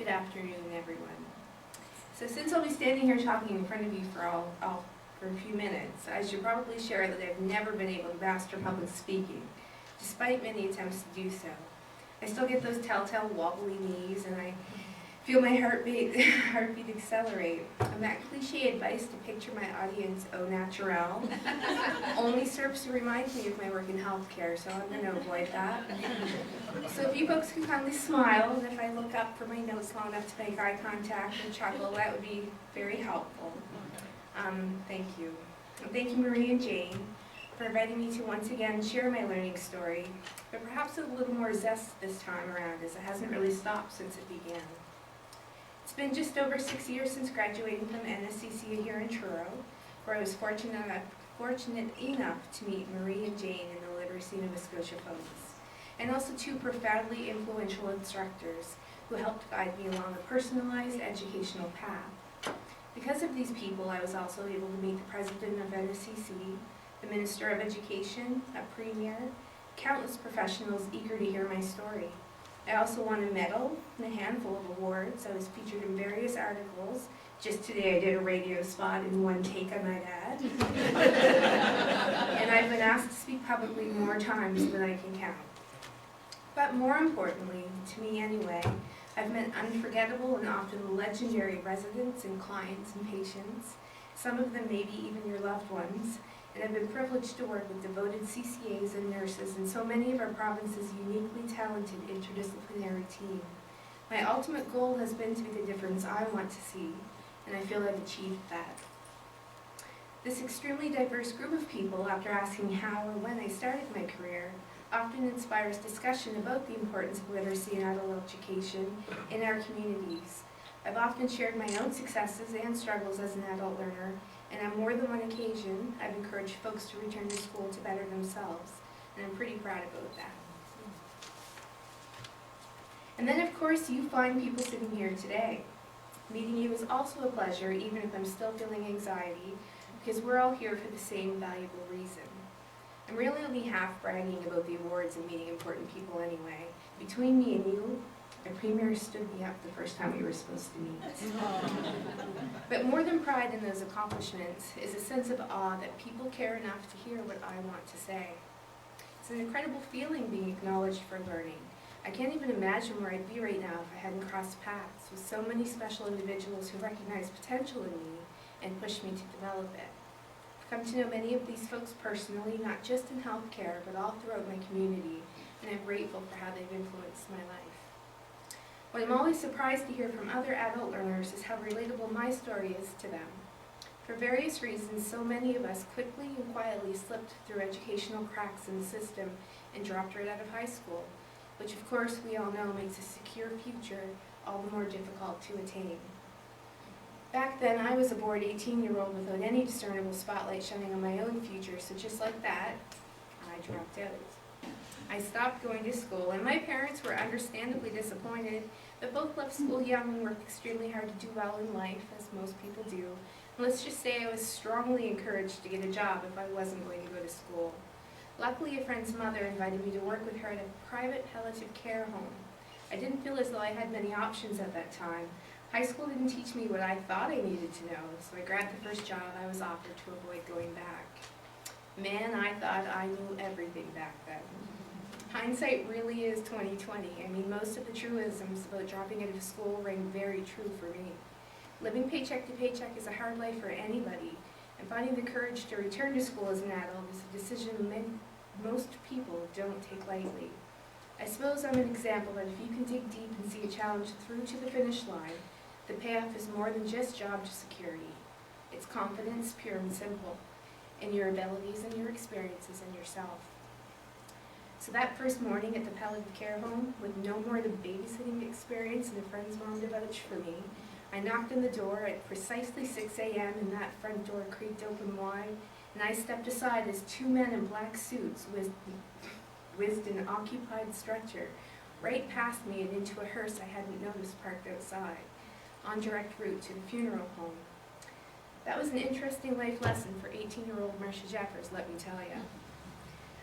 Good afternoon, everyone. So since I'll be standing here talking in front of you for a few minutes, I should probably share that I've never been able to master public speaking, despite many attempts to do so. I still get those telltale wobbly knees, and I feel my heartbeat accelerate. And that cliche advice to picture my audience au naturel only serves to remind me of my work in healthcare, so I'm going to avoid that. So if you folks can kindly smile, and if I look up for my notes long enough to make eye contact and chuckle, that would be very helpful. Thank you. And thank you, Marie and Jane, for inviting me to once again share my learning story, but perhaps with a little more zest this time around, as it hasn't really stopped since it began. It's been just over 6 years since graduating from NSCC here in Truro, where I was fortunate enough to meet Marie and Jane in the Literacy Nova Scotia folks, and also two profoundly influential instructors who helped guide me along a personalized educational path. Because of these people, I was also able to meet the president of NSCC, the Minister of Education, a premier, countless professionals eager to hear my story. I also won a medal and a handful of awards. I was featured in various articles. Just today I did a radio spot in one take, I might add. And I've been asked to speak publicly more times than I can count. But more importantly, to me anyway, I've met unforgettable and often legendary residents and clients and patients, some of them maybe even your loved ones, and I've been privileged to work with devoted CCAs and nurses and so many of our province's uniquely talented interdisciplinary team. My ultimate goal has been to be the difference I want to see, and I feel I've achieved that. This extremely diverse group of people, after asking how or when I started my career, often inspires discussion about the importance of literacy and adult education in our communities. I've often shared my own successes and struggles as an adult learner, and on more than one occasion, I've encouraged folks to return to school to better themselves, and I'm pretty proud about that. And then, of course, you fine people sitting here today. Meeting you is also a pleasure, even if I'm still feeling anxiety, because we're all here for the same valuable reason. I'm really only half bragging about the awards and meeting important people anyway. Between me and you, the Premier stood me up the first time we were supposed to meet. But more than pride in those accomplishments is a sense of awe that people care enough to hear what I want to say. It's an incredible feeling being acknowledged for learning. I can't even imagine where I'd be right now if I hadn't crossed paths with so many special individuals who recognize potential in me and push me to develop it. I've come to know many of these folks personally, not just in healthcare, but all throughout my community, and I'm grateful for how they've influenced my life. What I'm always surprised to hear from other adult learners is how relatable my story is to them. For various reasons, so many of us quickly and quietly slipped through educational cracks in the system and dropped right out of high school, which of course we all know makes a secure future all the more difficult to attain. Back then, I was a bored 18-year-old without any discernible spotlight shining on my own future, so just like that, I dropped out. I stopped going to school, and my parents were understandably disappointed, but both left school young and worked extremely hard to do well in life, as most people do. And let's just say I was strongly encouraged to get a job if I wasn't going to go to school. Luckily, a friend's mother invited me to work with her at a private palliative care home. I didn't feel as though I had many options at that time. High school didn't teach me what I thought I needed to know, so I grabbed the first job I was offered to avoid going back. Man, I thought I knew everything back then. Hindsight really is 20/20. I mean, most of the truisms about dropping out of school rang very true for me. Living paycheck to paycheck is a hard life for anybody, and finding the courage to return to school as an adult is a decision most people don't take lightly. I suppose I'm an example that if you can dig deep and see a challenge through to the finish line, the payoff is more than just job security. It's confidence, pure and simple, in your abilities and your experiences and yourself. So that first morning at the palliative care home, with no more than babysitting experience and a friend's mom to vouch for me, I knocked on the door at precisely 6 a.m. and that front door creaked open wide, and I stepped aside as two men in black suits whizzed an occupied stretcher right past me and into a hearse I hadn't noticed parked outside, en direct route to the funeral home. That was an interesting life lesson for 18-year-old Marcia, let me tell you.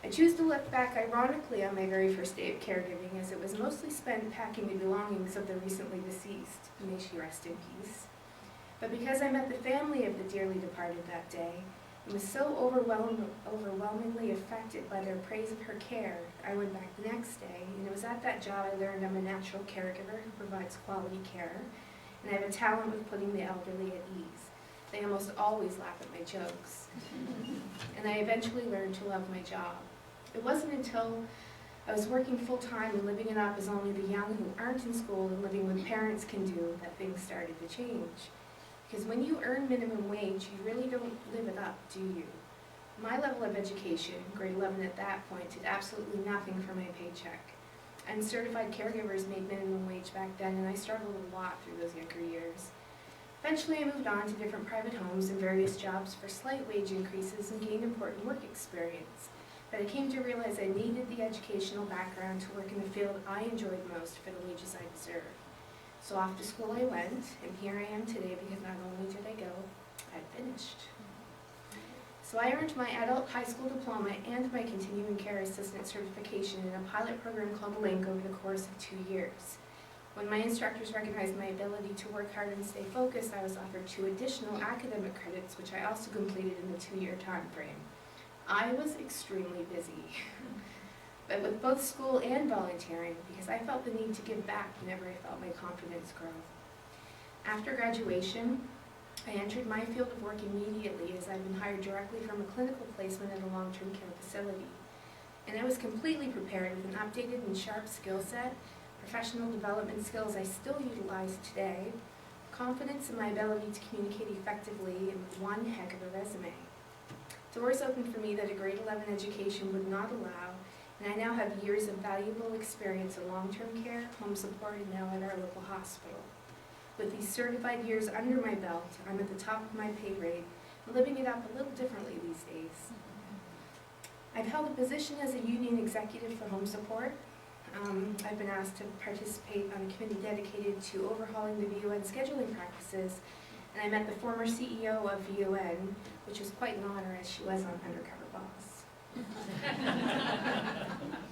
I choose to look back ironically on my very first day of caregiving, as it was mostly spent packing the belongings of the recently deceased, may she rest in peace. But because I met the family of the dearly departed that day, and was so overwhelmingly affected by their praise of her care, I went back the next day, and it was at that job I learned I'm a natural caregiver who provides quality care, and I have a talent with putting the elderly at ease. They almost always laugh at my jokes. And I eventually learned to love my job. It wasn't until I was working full-time and living it up as only the young who aren't in school and living with parents can do that things started to change. Because when you earn minimum wage, you really don't live it up, do you? My level of education, grade 11 at that point, did absolutely nothing for my paycheck. And certified caregivers made minimum wage back then, and I struggled a lot through those younger years. Eventually I moved on to different private homes and various jobs for slight wage increases and gained important work experience. But I came to realize I needed the educational background to work in the field I enjoyed most for the wages I deserved. So off to school I went, and here I am today because not only did I go, I finished. So I earned my adult high school diploma and my continuing care assistant certification in a pilot program called LINK over the course of 2 years. When my instructors recognized my ability to work hard and stay focused, I was offered 2 additional academic credits, which I also completed in the 2-year time frame. I was extremely busy, but with both school and volunteering, because I felt the need to give back whenever I felt my confidence grow. After graduation, I entered my field of work immediately, as I'd been hired directly from a clinical placement at a long-term care facility. And I was completely prepared with an updated and sharp skill set, professional development skills I still utilize today, confidence in my ability to communicate effectively, and one heck of a resume. Doors opened for me that a grade 11 education would not allow, and I now have years of valuable experience in long-term care, home support, and now at our local hospital. With these certified years under my belt, I'm at the top of my pay grade, living it up a little differently these days. I've held a position as a union executive for home support. I've been asked to participate on a committee dedicated to overhauling the VUN scheduling practices, and I met the former CEO of VUN, which was quite an honor as she was on Undercover Boss.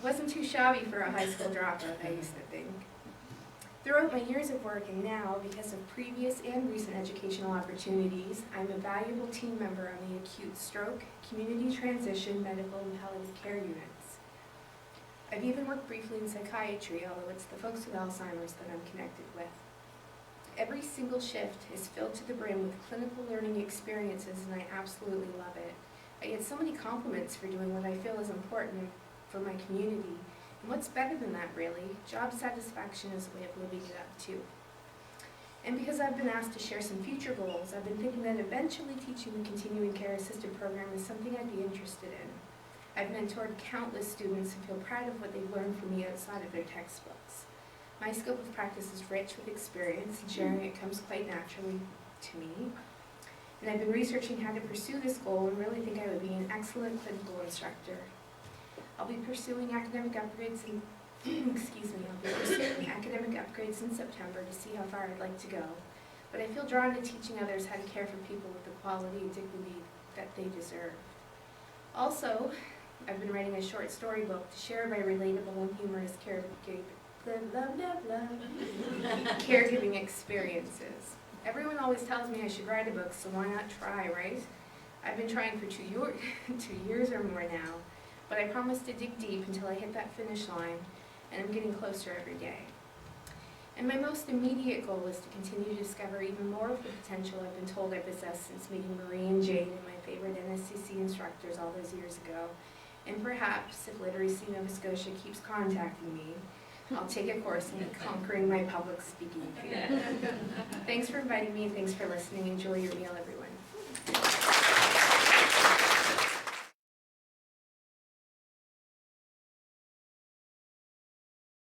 Wasn't too shabby for a high school dropout, I used to think. Throughout my years of work and now, because of previous and recent educational opportunities, I'm a valuable team member on the acute stroke, community transition, medical, and palliative care units. I've even worked briefly in psychiatry, although it's the folks with Alzheimer's that I'm connected with. Every single shift is filled to the brim with clinical learning experiences, and I absolutely love it. I get so many compliments for doing what I feel is important for my community. And what's better than that, really? Job satisfaction is a way of living it up, too. And because I've been asked to share some future goals, I've been thinking that eventually teaching the continuing care assistant program is something I'd be interested in. I've mentored countless students and feel proud of what they've learned from me outside of their textbooks. My scope of practice is rich with experience, and sharing it comes quite naturally to me. And I've been researching how to pursue this goal and really think I would be an excellent clinical instructor. I'll be pursuing academic upgrades in, I'll be pursuing academic upgrades in September to see how far I'd like to go. But I feel drawn to teaching others how to care for people with the quality and dignity that they deserve. Also, I've been writing a short storybook to share my relatable and humorous caregiving experiences. Everyone always tells me I should write a book, so why not try, right? I've been trying for 2 years or more now, but I promise to dig deep until I hit that finish line, and I'm getting closer every day. And my most immediate goal is to continue to discover even more of the potential I've been told I possess since meeting Marie and Jade and my favorite NSCC instructors all those years ago. And perhaps, if Literacy Nova Scotia keeps contacting me, I'll take a course in conquering my public speaking fear. Thanks for inviting me, and thanks for listening. Enjoy your meal, everyone.